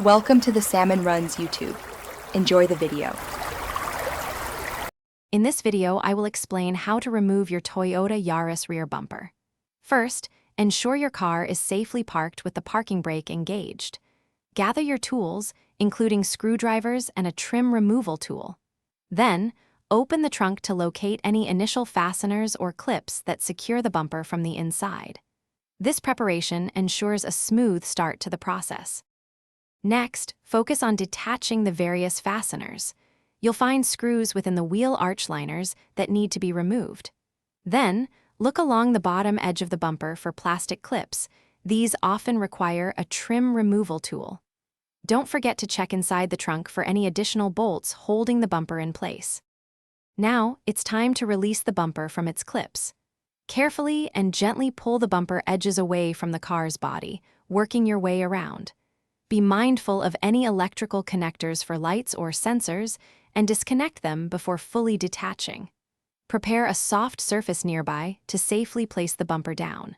Welcome to the Salmon Runs YouTube. Enjoy the video. In this video, I will explain how to remove your Toyota Yaris rear bumper. First, ensure your car is safely parked with the parking brake engaged. Gather your tools, including screwdrivers and a trim removal tool. Then, open the trunk to locate any initial fasteners or clips that secure the bumper from the inside. This preparation ensures a smooth start to the process. Next, focus on detaching the various fasteners. You'll find screws within the wheel arch liners that need to be removed. Then, look along the bottom edge of the bumper for plastic clips. These often require a trim removal tool. Don't forget to check inside the trunk for any additional bolts holding the bumper in place. Now, it's time to release the bumper from its clips. Carefully and gently pull the bumper edges away from the car's body, working your way around. Be mindful of any electrical connectors for lights or sensors and disconnect them before fully detaching. Prepare a soft surface nearby to safely place the bumper down.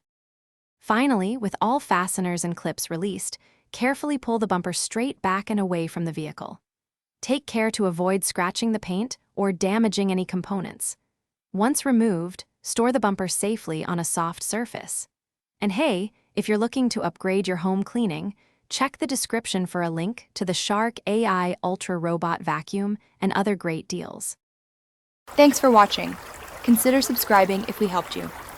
Finally, with all fasteners and clips released, carefully pull the bumper straight back and away from the vehicle. Take care to avoid scratching the paint or damaging any components. Once removed, store the bumper safely on a soft surface. And hey, if you're looking to upgrade your home cleaning, check the description for a link to the Shark AI Ultra Robot Vacuum and other great deals. Thanks for watching. Consider subscribing if we helped you.